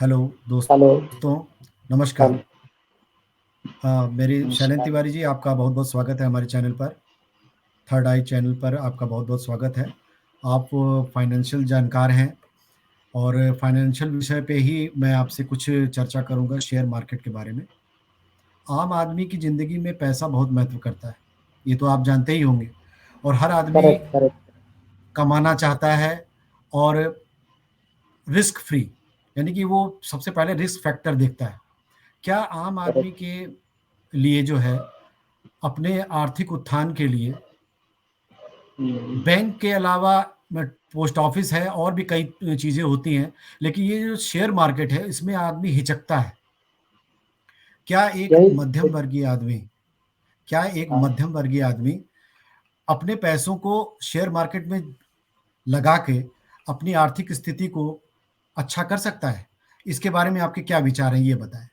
Hello hello. दोस्तों, नमस्कार। Hello. मेरी शैलेंद्र नमस्कार। तिवारी जी, आपका बहुत बहुत स्वागत है हमारे चैनल पर। थर्ड आई चैनल पर आपका बहुत बहुत स्वागत है। आप फाइनेंशियल जानकार हैं और फाइनेंशियल विषय पे ही मैं आपसे कुछ चर्चा करूंगा, शेयर मार्केट के बारे में। आम आदमी की ज़िंदगी में पैसा बहुत महत्व करता है, ये तो आप जानते ही होंगे। और हर आदमी करेक्ट करेक्ट। कमाना चाहता है, और रिस्क फ्री, यानी कि वो सबसे पहले रिस्क फैक्टर देखता है। क्या आम आदमी करेक्ट। के लिए जो है, अपने आर्थिक उत्थान के लिए हम्म। बैंक के अलावा पोस्ट ऑफिस है और भी कई चीज़ें होती हैं, लेकिन ये जो शेयर मार्केट है इसमें आदमी हिचकता है। क्या एक यही। मध्यम वर्गीय आदमी क्या एक हाँ। मध्यम वर्गीय आदमी अपने पैसों को शेयर मार्केट में लगा के अपनी आर्थिक स्थिति को अच्छा कर सकता है? इसके बारे में आपके क्या विचार हैं, ये बताएं।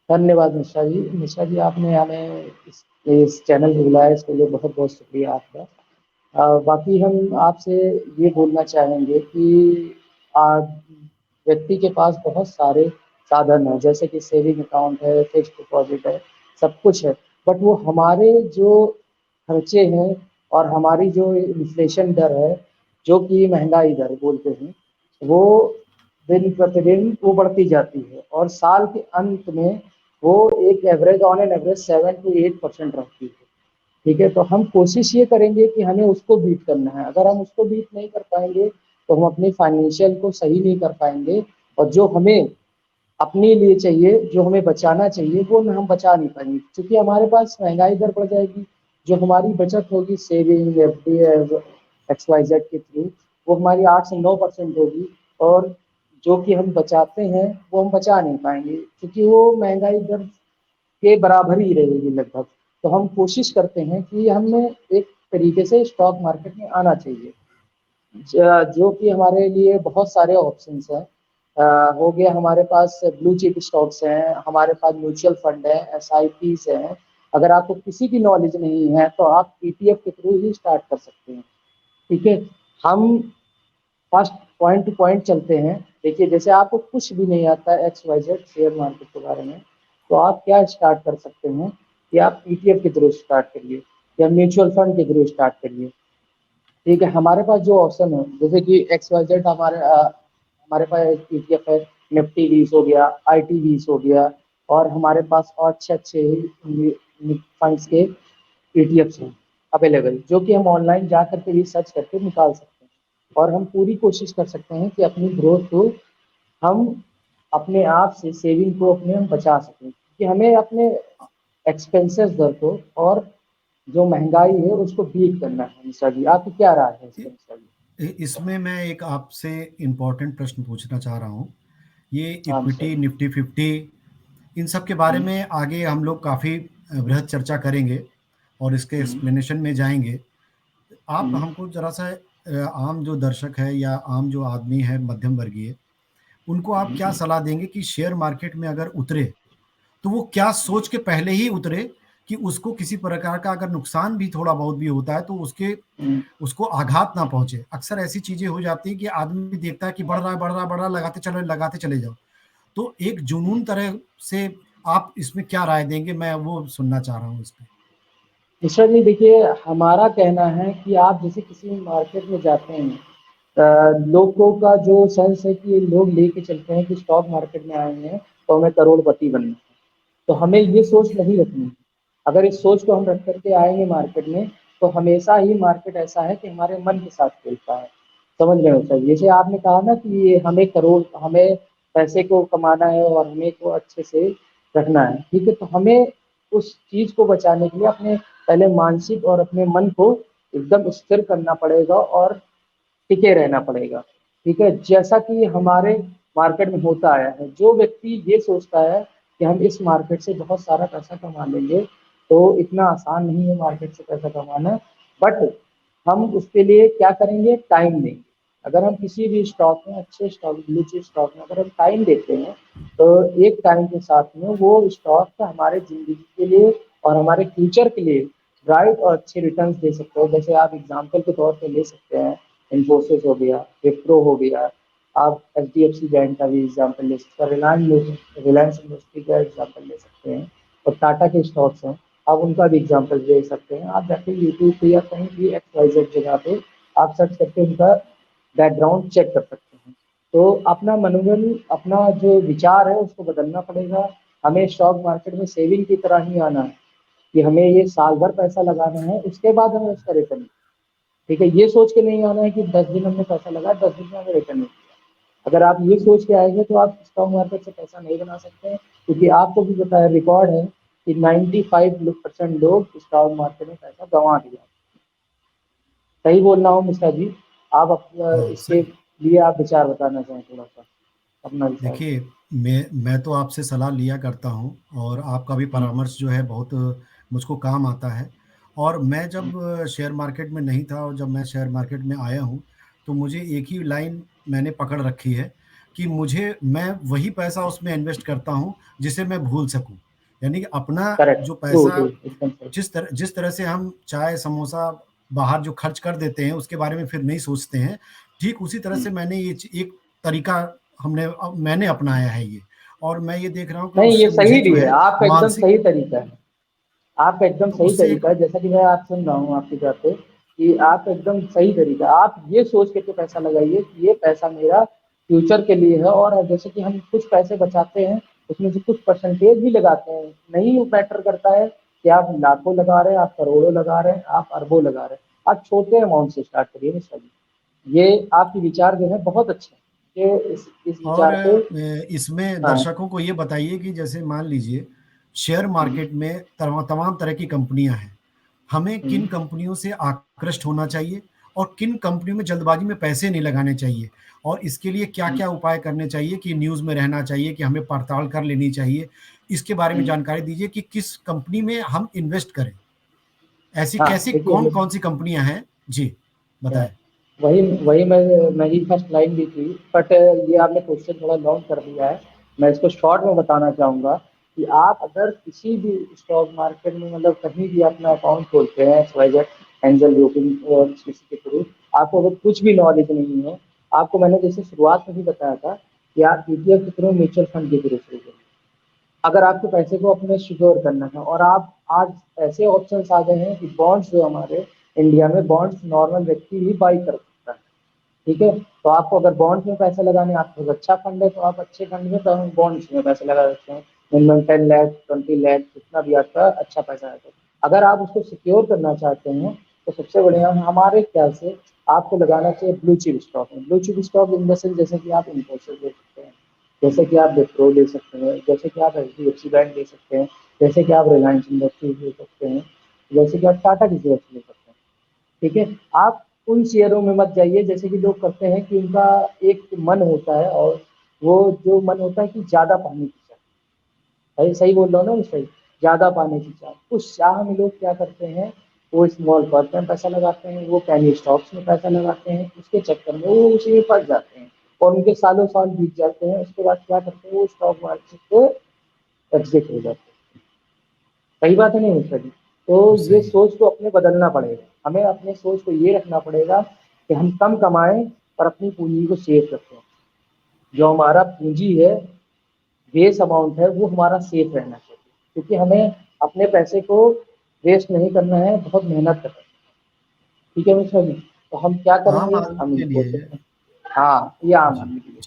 धन्यवाद मिश्रा जी। मिश्रा जी, आपने हमें इस चैनल पे बुलाया, इसके लिए बहुत बहुत शुक्रिया आपका। बाकी हम आपसे ये बोलना चाहेंगे कि आज व्यक्ति के पास बहुत सारे साधन हैं, जैसे कि सेविंग अकाउंट है, फिक्स्ड डिपॉजिट है, सब कुछ है। बट वो हमारे जो खर्चे हैं और हमारी जो इन्फ्लेशन दर है, जो कि महंगाई दर बोलते हैं, वो दिन प्रतिदिन वो बढ़ती जाती है और साल के अंत में वो एक average on an average 7 to 8% रहती है। ठीक है, तो हम कोशिश ये करेंगे कि हमें उसको बीट करना है। अगर हम उसको बीट नहीं कर पाएंगे तो हम अपनी फाइनेंशियल को सही नहीं कर पाएंगे, और जो हमें अपने लिए चाहिए, जो हमें बचाना चाहिए, वो न हम बचा नहीं पाएंगे, क्योंकि हमारे पास महंगाई दर बढ़ जाएगी। जो हमारी बचत होगी saving, FD, X Y Z के थ्रू, वो हमारी 8 से 9% होगी। और जो कि हम बचाते हैं वो हम बचा नहीं पाएंगे, क्योंकि वो महंगाई दर के बराबर ही रहेगी लगभग। तो हम कोशिश करते हैं कि हमें एक तरीके से स्टॉक मार्केट में आना चाहिए, जो कि हमारे लिए बहुत सारे ऑप्शंस हैं। हो गया हमारे पास ब्लू चिप स्टॉक्स हैं, हमारे पास म्यूचुअल फंड है, एस आई पीज हैं। अगर आपको किसी की नॉलेज नहीं है तो आप पीटीएफ के थ्रू ही स्टार्ट कर सकते हैं। ठीक है। हम फर्स्ट पॉइंट टू पॉइंट चलते हैं। देखिए, जैसे आपको कुछ भी नहीं आता है X Y Z share market के बारे में, तो आप क्या स्टार्ट कर सकते हैं कि आप पीटीएफ के थ्रू स्टार्ट करिए या म्यूचुअल फंड के थ्रू स्टार्ट करिए। ठीक है, हमारे पास जो ऑप्शन है, जैसे कि एक्स वाई जेड, हमारे पास एक पीटीएफ है। निफ्टी 20 हो गया, आईटी 20 हो गया, और हमारे पास और अच्छे अच्छे फंड्स के पीटीएफ हैं अवेलेबल, जो कि हम ऑनलाइन जा करके भी सर्च करके निकाल सकते हैं। और हम पूरी कोशिश कर सकते हैं कि अपनी ग्रोथ को हम अपने आप से सेविंग को अपने हम बचा सकें, कि हमें अपने एक्सपेंसेस दर को और जो महंगाई है उसको बीट करना है। निशा जी, आपकी क्या राय है इस पर? निशा जी। इसमें मैं एक आपसे इम्पोर्टेंट प्रश्न पूछना चाह रहा हूँ। ये हाँ निशा इक्विटी, जी। निफ्टी फिफ्टी, इन सब के बारे हम्म, में आगे हम लोग काफ़ी बृहद चर्चा करेंगे और इसके हम्म, एक्सप्लेनेशन में जाएंगे। आप हम्म, हमको जरा सा आम जो दर्शक है या आम जो आदमी है मध्यम वर्गीय, उनको आप क्या हम्म, सलाह देंगे कि शेयर मार्केट में अगर उतरे तो वो क्या सोच के पहले ही उतरे, कि उसको किसी प्रकार का अगर नुकसान भी थोड़ा बहुत भी होता है तो हम्म। उसको आघात ना पहुंचे। अक्सर ऐसी चीजें हो जाती है कि आदमी देखता है कि बढ़ रहा है, बढ़ रहा है, बढ़ रहा है, लगाते चले जाओ। तो एक जुनून तरह से आप इसमें क्या राय देंगे, मैं वो सुनना चाह रहा हूँ इस पे। निशा जी, देखिए, हमारा कहना है कि आप जैसे किसी मार्केट में जाते हैं, लोगों का जो सेंस है कि लोग लेके चलते हैं कि स्टॉक मार्केट में आए हैं तो हमें करोड़पति बनना है। तो हमें ये सोच नहीं रखनी है। अगर इस सोच को हम रख करके आएंगे मार्केट में, तो हमेशा ही मार्केट ऐसा है कि हमारे मन के साथ खेलता है। समझ रहे हो सर? जैसे आपने कहा ना कि ये हमें पैसे को कमाना है और हमें को अच्छे से रखना है। ठीक है, तो हमें उस चीज को बचाने के लिए अपने पहले मानसिक और अपने मन को एकदम स्थिर करना पड़ेगा और टिके रहना पड़ेगा। ठीक है, जैसा कि हमारे मार्केट में होता आया है, जो व्यक्ति ये सोचता है कि हम इस मार्केट से बहुत सारा पैसा कमा लेंगे, तो इतना आसान नहीं है मार्केट से पैसा कमाना। बट हम उसके लिए क्या करेंगे? टाइम देंगे। अगर हम किसी भी स्टॉक में, अच्छे स्टॉक, ब्लू चिप स्टॉक में अगर हम टाइम देते हैं, तो एक टाइम के साथ में वो स्टॉक हमारे जिंदगी के लिए और हमारे फ्यूचर के लिए ब्राइट और अच्छे रिटर्न्स दे सकते हो। जैसे आप एग्जाम्पल के तौर पे ले सकते हैं, इन्फोसिस हो गया, विप्रो हो गया, आप एचडीएफसी बैंक का भी एग्जाम्पल ले सकते हैं, रिलायंस इंडस्ट्री का एग्जाम्पल ले सकते हैं, और टाटा के स्टॉक्स हैं, आप उनका भी एग्जाम्पल ले सकते हैं। आप जाके यूट्यूब पे या कहीं भी XYZ जगह पे आप सर्च करके उनका बैकग्राउंड चेक कर सकते हैं। तो अपना मनोबल, अपना जो विचार है उसको बदलना पड़ेगा। हमें स्टॉक मार्केट में सेविंग की तरह ही आना है कि हमें ये साल भर पैसा लगाना है, उसके बाद हमें उसका रिटर्न, ठीक है, ये सोच के नहीं आना है कि 10 दिन हमने पैसा लगाया, 10 दिन में हमें रिटर्न नहीं। अगर आप ये सोच के आएंगे तो आप स्टॉक मार्केट से पैसा नहीं बना सकते हैं, क्योंकि आपको भी पता है, रिकॉर्ड है कि 95% लोग स्टॉक मार्केट में पैसा गंवा दिया। सही बोल रहा हूँ मिश्रा जी? आप हाँ, इसके सही। लिए आप विचार बताना चाहें थोड़ा सा, अपना विचार। देखिए, मैं तो आपसे सलाह लिया करता हूँ और आपका भी हम्म, परामर्श जो है बहुत मुझको काम आता है। और मैं जब हम्म, शेयर मार्केट में नहीं था और जब मैं शेयर मार्केट में आया हूँ, तो मुझे एक ही लाइन मैंने पकड़ रखी है कि मुझे मैं वही पैसा उसमें इन्वेस्ट करता हूँ जिसे मैं भूल सकूँ। यानी कि अपना करेक्ट, जो ट्रू पैसा ट्रू, एकदम सही। जिस तरह से हम चाय, समोसा बाहर जो खर्च कर देते हैं, उसके बारे में फिर नहीं सोचते हैं, ठीक उसी तरह हम्म। से मैंने ये एक तरीका मैंने अपनाया है ये। और मैं ये देख रहा हूँ कि नहीं, ये उससे मुझे सही जो भी है, है आपका एकदम मानसिक सही तरीका है। आपका एकदम तो सही उससे एक तरीका है, जैसा कि मैं आप सुन रहा हूँ आपकी बात पे, कि आप एकदम सही तरीका, आप ये सोच के पैसा लगाइए कि ये पैसा मेरा फ्यूचर के लिए है। और जैसे कि हम कुछ पैसे बचाते हैं, उसमें से कुछ परसेंटेज भी लगाते हैं, नहीं मैटर करता है कि आप लाखों लगा रहे हैं, आप करोड़ों लगा रहे हैं, आप अरबों लगा रहे हैं, आप छोटे अमाउंट से स्टार्ट करिए मिश्रा जी। ये आपकी विचार जो है बहुत अच्छे हैं, ये इस और विचार पे। इसमें हाँ। दर्शकों को ये बताइए कि जैसे मान लीजिए शेयर हम्म, मार्केट में तमाम तरह की कंपनियां हैं। हमें किन हम्म, कंपनियों से आकृष्ट होना चाहिए और किन कंपनियों में जल्दबाजी में पैसे नहीं लगाने चाहिए, और इसके लिए हम्म, क्या-क्या उपाय करने चाहिए कि न्यूज़ में रहना चाहिए, कि हमें पड़ताल कर लेनी चाहिए। इसके बारे में हम्म। जानकारी दीजिए कि किस कंपनी में हम इन्वेस्ट करें। ऐसी हाँ कैसी देखिए, कौन-कौन सी कंपनियां हैं? जी, या, बताएँ। वही वही मेरी फर्स्ट लाइन भी थी, बट ये आपने क्वेश्चन थोड़ा लॉन्ग कर दिया है। मैं इसको शॉर्ट में बताना चाहूँगा कि आप अगर किसी भी स्टॉक मार्केट में, मतलब कहीं भी अपना अकाउंट खोलते हैं, XYZ एंजल ब्रोकिंग और किसी के थ्रू, आपको अगर कुछ भी नॉलेज नहीं है, आपको मैंने जैसे शुरुआत में भी बताया था कि आप ETF के थ्रू, म्यूचुअल फंड के थ्रू शुरू करिए। अगर आपके पैसे को अपने सिक्योर करना है, और आप आज ऐसे ऑप्शंस आ गए हैं कि बॉन्ड्स, जो हमारे इंडिया में बॉन्ड्स नॉर्मल व्यक्ति भी बाई कर सकता है, ठीक है। तो आपको अगर बॉन्ड्स में पैसे लगाने, आपके पास अच्छा फंड है, तो आप अच्छे फंड में, तो बॉन्ड्स में पैसे लगा सकते हैं। मिनिमम 10 लाख, 20 लाख, जितना भी आपका अच्छा पैसा है। तो अगर आप उसको सिक्योर करना चाहते हैं, तो सबसे बढ़िया हमारे ख्याल से आपको लगाना चाहिए ब्लू चिप स्टॉक में। Blue chip stock in the sense, जैसे कि आप इन्फोसिस ले सकते हैं, जैसे कि आप विप्रो ले सकते हैं, जैसे कि आप HDFC बैंक ले सकते हैं, जैसे कि आप रिलायंस इंडस्ट्रीज ले सकते हैं, जैसे कि आप टाटा की शेयर ले सकते हैं, ठीक है। आप उन शेयरों में मत जाइए, जैसे कि लोग करते हैं कि उनका एक मन होता है, और वो जो मन होता है कि ज्यादा पानी की चाह, सही सही बोल रहा हूँ ना सही, ज्यादा पानी की चाह, उस चाह में लोग क्या करते हैं, वो स्मॉल कॉप में पैसा लगाते हैं, वो पैनी स्टॉक्स में पैसा लगाते हैं, उसके चक्कर में वो उसी में फंस जाते हैं, और उनके सालों साल बीत जाते हैं। उसके बाद क्या करते हैं, वो स्टॉक मार्केट से एग्जिट हो जाते हैं। सही बात है नहीं मिश्रा जी? तो ये सही है। सोच को अपने बदलना पड़ेगा, हमें अपने सोच को ये रखना पड़ेगा कि हम कम कमाएं और अपनी पूंजी को सेव रखें। जो हमारा पूंजी है, बेस अमाउंट है, वो हमारा सेफ रहना चाहिए, क्योंकि हमें अपने पैसे को वेस्ट नहीं करना है, बहुत मेहनत करना है, ठीक है मिश्रा जी? तो हम क्या आम करेंगे, आदमी हम के लिए इन्फोसिस है। में, हाँ ये आम जी, आदमी के लिए,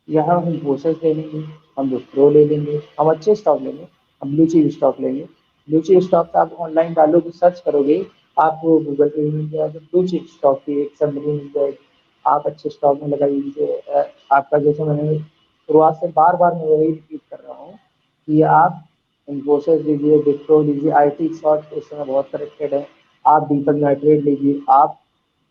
यहाँ हम इन्फोसिस ले लेंगे, हम विप्रो ले लेंगे, हम अच्छे स्टॉक लेंगे, हम ब्लू चिप स्टॉक लेंगे। ब्लू चिप स्टॉक का आप ऑनलाइन डालोगे, सर्च करोगे, आपको गूगल पे भी मिल जाएगा, ब्लू चिप स्टॉक की एक समरी मिल जाएगी। आप अच्छे स्टॉक में लगाइए। आपका जैसे मैंने शुरुआत से बार बार मैं वही रिपीट कर रहा हूँ कि आप इन्फोसिस लीजिए, विप्रो लीजिए, IT स्टॉक इस समय बहुत करेक्टेड है। आप दीपक नाइट्रेट लीजिए। आप,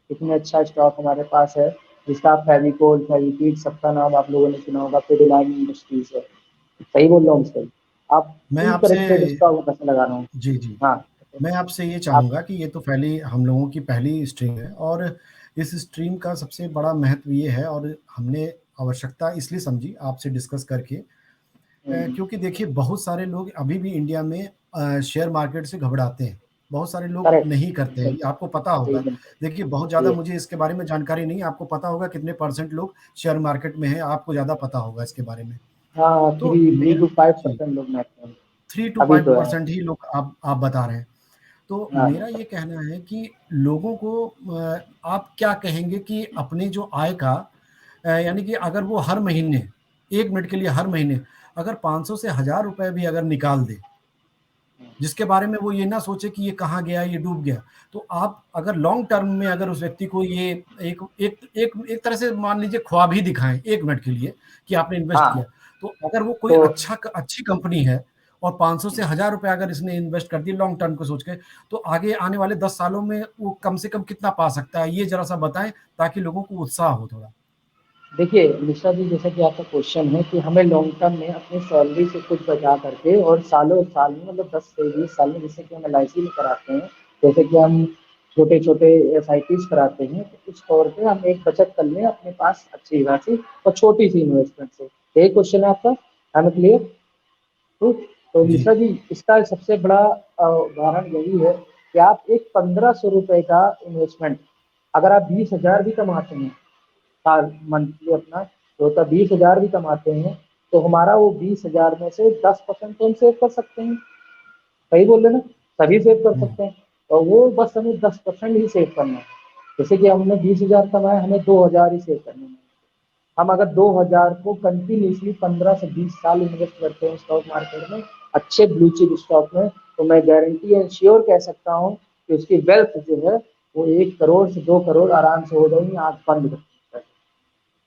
इतने अच्छा स्टॉक हमारे पास है, जिसका फेविकोल, फेविक्विक, सबका नाम आप लोगों ने सुना होगा, पिडिलाइन इंडस्ट्रीज है। सही बोल रहा हूँ सही? आप मैं उन आपसे करेक्टेड स्टॉक में पैसा लगा रहा हूँ। जी, जी। हाँ, मैं आपसे ये आप। चाहूँगा कि ये तो पहली हम लोगों की पहली स्ट्रीम है, और इस स्ट्रीम का सबसे बड़ा महत्व ये है, और हमने आवश्यकता इसलिए समझी आपसे डिस्कस करके, हम्म, क्योंकि देखिए बहुत सारे लोग अभी भी इंडिया में शेयर मार्केट से घबराते हैं, बहुत सारे लोग करेक्ट, नहीं करते हैं, ये बिल्कुल, आपको पता जी, होगा। बिल्कुल। देखिए बहुत ज़्यादा जी, मुझे इसके बारे में जानकारी नहीं है, आपको पता होगा कितने परसेंट लोग शेयर मार्केट में हैं, आपको ज़्यादा पता होगा इसके बारे में। हाँ, तो 3 मेरा टू जी, 5% लोग मैक्सिमम 3 टू अभी तो है। 5% ही लोग आप बता रहे हैं। तो हाँ, मेरा ये कहना है कि लोगों को आप क्या कहेंगे कि अपने जो आय का यानी कि अगर वो हर महीने 1 मिनट के लिए हर महीने अगर 500 से ₹1000 भी अगर निकाल दे, जिसके बारे में वो ये ना सोचे कि ये कहाँ गया, ये डूब गया। तो आप अगर लॉन्ग टर्म में अगर उस व्यक्ति को ये एक एक एक एक तरह से मान लीजिए ख्वाब ही दिखाएँ 1 मिनट के लिए कि आपने इन्वेस्ट हाँ, किया। तो अगर वो कोई तो अच्छी कंपनी है और 500 से ₹1000 अगर इसने इन्वेस्ट कर दिए लॉन्ग टर्म को सोच के, तो आगे आने वाले 10 सालों में वो कम से कम कितना पा सकता है? ये ज़रा-सा बताएँ ताकि लोगों को उत्साह हो थोड़ा। देखिए, निशा जी, जैसा कि आपका क्वेश्चन है कि हमें लॉन्ग टर्म में अपनी सैलरी से कुछ बचा करके और सालों-साल में मतलब 10 से 20 साल में जैसे कि हम एलआईसी में कराते हैं, जैसे कि हम छोटे-छोटे एसआईपीज़ कराते हैं, तो उस तौर पे हम एक बचत कर लें अपने पास अच्छी खासी और छोटी-सी इन्वेस्टमेंट से। यही क्वेश्चन है आपका? I am clear? तो जी। निशा जी, इसका सबसे बड़ा उदाहरण यही है कि आप एक ₹1500 का इन्वेस्टमेंट अगर आप 20,000 भी कमाते हैं साल मंथली अपना, तो होता 20,000 भी कमाते हैं, तो हमारा वो 20,000 में से 10% तो हम सेव कर सकते हैं। सही बोल रहे ना? सभी सेव कर हुँ, सकते हैं और वो बस हमें 10% ही सेव करना है। जैसे कि हमने 20,000 कमाए, हमें 2,000 ही सेव करने हैं। हम अगर 2,000 को कंटिन्यूअसली 15 से 20 साल इन्वेस्ट करते हैं स्टॉक मार्केट में, अच्छे ब्लू चिप स्टॉक में, तो मैं गारंटी एंड श्योर कह सकता हूँ कि उसकी वेल्थ जो है, वो 1 करोड़ से 2 करोड़ आराम से हो जाएगी आँख बंद करके।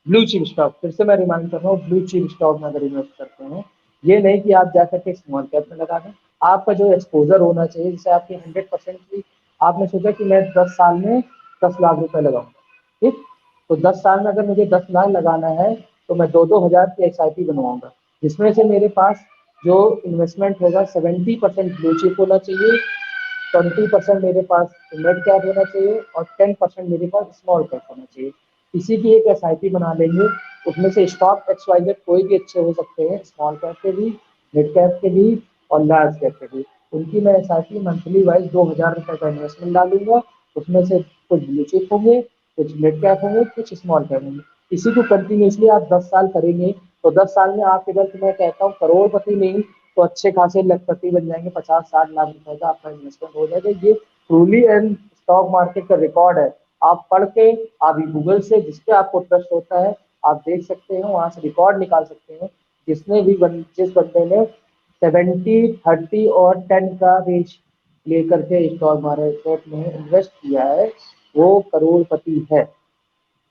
ब्लू चिप स्टॉक, फिर से मैं रिमाइंड कर रहा हूँ, ब्लू चिप स्टॉक में अगर इन्वेस्ट करते हैं, ये नहीं कि आप जाकर के स्मॉल कैप में लगा दें। आपका जो एक्सपोजर होना चाहिए, जैसे आपकी 100% की आपने सोचा कि मैं 10 साल में 10 लाख रुपए लगाऊंगा, ठीक? तो 10 साल में अगर मुझे 10 लाख लगाना है, तो मैं 2-2 हजार की एसआईपी बनवाऊंगा, जिसमें से मेरे पास जो इन्वेस्टमेंट होगा 70% ब्लू चिप होना चाहिए, 20% मेरे पास मिड कैप होना चाहिए और 10% मेरे पास स्मॉल कैप होना चाहिए। इसी की एक एसआईपी बना लेंगे, उसमें से स्टॉक एक्स वाई जेड कोई भी अच्छे हो सकते हैं, स्मॉल कैप के भी, मिड कैप के भी और लार्ज कैप के भी। उनकी मैं एसआईपी मंथली वाइज 2,000 रुपये का इन्वेस्टमेंट डालूंगा, उसमें से कुछ ब्लू चिप होंगे, कुछ मिड कैप होंगे, कुछ स्मॉल कैप होंगे। इसी को कंटिन्यूसली आप 10 साल करेंगे, तो 10 साल में आपके इधर मैं कहता हूँ करोड़पति नहीं तो अच्छे खासे लखपति बन जाएंगे, 50-60 लाख रुपए का आपका इन्वेस्टमेंट हो जाएगा। ये ट्रूली एंड स्टॉक मार्केट का रिकॉर्ड है। आप पढ़ के, आप गूगल से जिस पे आपको ट्रस्ट होता है, आप देख सकते हैं, वहां से रिकॉर्ड निकाल सकते हैं। जिस बंदे ने 70-30 और 10 का रेश लेकर के स्टॉक मार्केट में इन्वेस्ट किया है, वो करोड़पति है।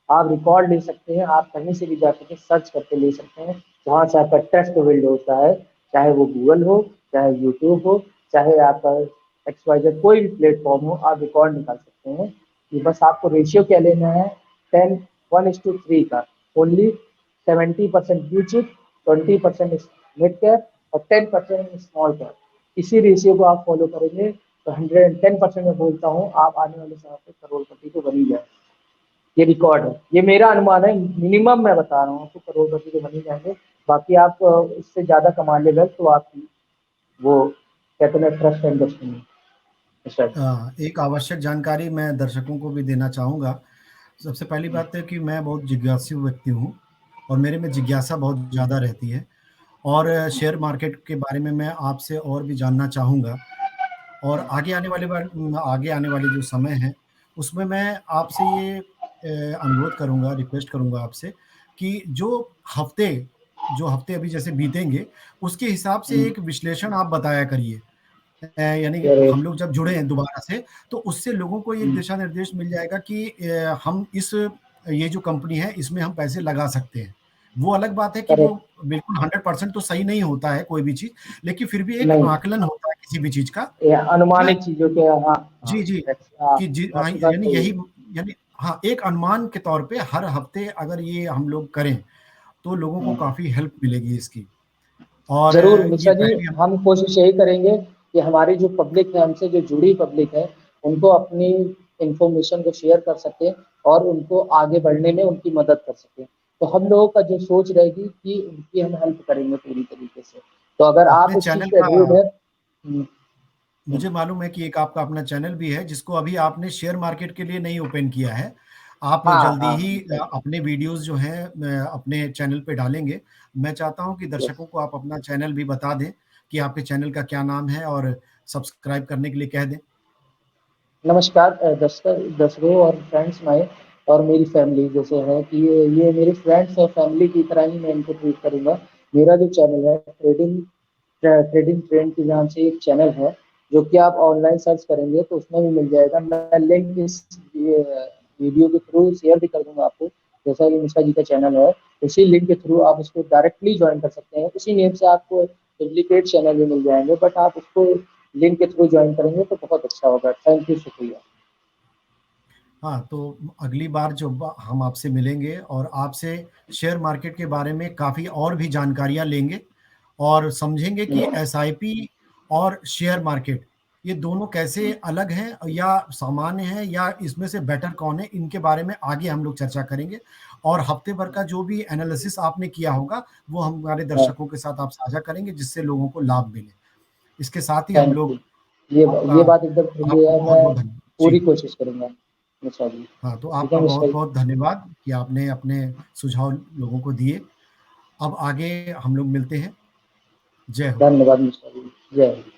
आप रिकॉर्ड ले सकते हैं, आप कहीं से भी जा करके सर्च करके ले सकते हैं, वहाँ से आपका ट्रस्ट बिल्ड होता है, चाहे वो गूगल हो, चाहे यूट्यूब हो, चाहे आपका एक्स वाई जेड कोई भी प्लेटफॉर्म हो, आप रिकॉर्ड निकाल सकते हैं। कि बस आपको रेशियो क्या लेना है, 10:1:3 का, only 70% blue chip, 20% mid cap और 10% स्मॉल कैप। इसी रेशियो को आप फॉलो करेंगे तो 110% में बोलता हूँ, आप आने वाले समय पे करोड़पति तो बन ही जाए। ये रिकॉर्ड है, ये मेरा अनुमान है, मिनिमम मैं बता रहा हूँ आपको, करोड़पति तो बन ही जाएंगे। बाकी आप उससे ज्यादा कमा लेगा तो आपकी वो कहते हैं ट्रस्ट एंड डेस्टिनी। एक आवश्यक जानकारी मैं दर्शकों को भी देना चाहूँगा। सबसे पहली बात है कि मैं बहुत जिज्ञासु व्यक्ति हूँ और मेरे में जिज्ञासा बहुत ज़्यादा रहती है और शेयर मार्केट के बारे में मैं आपसे और भी जानना चाहूँगा और आगे आने वाले जो समय है, उसमें मैं आपसे ये अनुरोध करूँगा, रिक्वेस्ट करूँगा आपसे कि जो हफ़्ते अभी जैसे बीतेंगे, उसके हिसाब से एक विश्लेषण आप बताया करिए। यानी कि जरूर। हम लोग जब जुड़े हैं दोबारा से, तो उससे लोगों को एक दिशा निर्देश मिल जाएगा कि हम ये जो कंपनी है, इसमें हम पैसे लगा सकते हैं। वो अलग बात है कि वो करेक्ट। बिल्कुल 100% तो सही नहीं होता है कोई भी चीज़, लेकिन फिर भी एक नहीं, आकलन होता है किसी भी चीज़ का। ये हाँ, अनुमानित चीजों के, हाँ। हाँ, जी, जी, हाँ, कि जी हाँ, आपकी बात यानी सही है। यही यानी हाँ, एक अनुमान के तौर पे हर हफ्ते अगर ये हम लोग करें, तो लोगों को हाँ। काफ़ी हेल्प मिलेगी इसकी और ज़रूर ये निशा जी, पहली हम हम कोशिश यही करेंगे कि हमारी जो पब्लिक है, हमसे जो जुड़ी पब्लिक है, उनको अपनी इन्फॉर्मेशन को शेयर कर सकें और उनको आगे बढ़ने में उनकी मदद कर सकें। तो हम लोगों का जो सोच रहेगी कि उनकी हम हेल्प करेंगे पूरी तरीके से। तो अगर आप अपने इस चीज़ चैनल पे का एग्रीड है। हुँ। मुझे मालूम है कि एक आपका अपना चैनल भी है जिसको अभी आपने शेयर मार्केट के लिए नहीं ओपन किया है। आप हाँ, जल्दी हाँ। ही अपने वीडियोज़ जो हैं अपने चैनल पे डालेंगे। मैं चाहता हूँ कि यस। दर्शकों को आप अपना चैनल भी बता दें कि आपके चैनल का क्या नाम है और सब्सक्राइब करने के लिए कह दें। नमस्कार दर्शकों और फ्रेंड्स माय और मेरी फैमिली जैसे है कि ये मेरे फ्रेंड्स और फैमिली की तरह ही मैं इनको ट्रीट करूँगा। मेरा जो चैनल है ट्रेडिंग ट्रेंड के नाम से एक चैनल है, जो कि आप ऑनलाइन सर्च करेंगे तो उसमें भी मिल जाएगा। मैं लिंक इस ये वीडियो के थ्रू शेयर भी कर दूँगा आपको। जैसा कि मिश्रा जी का चैनल है, उसी लिंक के थ्रू आप उसको डायरेक्टली जॉइन कर सकते हैं। उसी नेम से आपको डुप्लीकेट चैनल भी मिल जाएँगे, बट आप उसको लिंक के थ्रू जॉइन करेंगे तो बहुत अच्छा होगा। थैंक यू, शुक्रिया। हाँ, तो अगली बार जो ब हम आपसे मिलेंगे और आपसे शेयर मार्केट के बारे में काफ़ी और भी जानकारियाँ लेंगे और समझेंगे हुँ, कि एसआईपी और शेयर मार्केट ये दोनों कैसे हुँ, अलग हैं या सामान्य हैं या इसमें से बेटर कौन है, इनके बारे में आगे हम लोग चर्चा करेंगे। और हफ्ते भर हुँ, का जो भी एनालिसिस आपने किया होगा, वो हमारे हाँ, दर्शकों के साथ आप साझा करेंगे जिससे लोगों को लाभ मिले। इसके साथ ही हम थैंक यू। लोग ये आपका बात एकदम सही आपका है, मैं बहुत-बहुत धन्य जी। पूरी कोशिश करूँगा। निशा जी। हाँ, तो ठीक है आपका मिश्रा जी। बहुत-बहुत धन्यवाद कि आपने अपने सुझाव लोगों को दिए। अब आगे हम लोग मिलते हैं। जय हो। धन्यवाद मिश्रा जी। जय हिंद।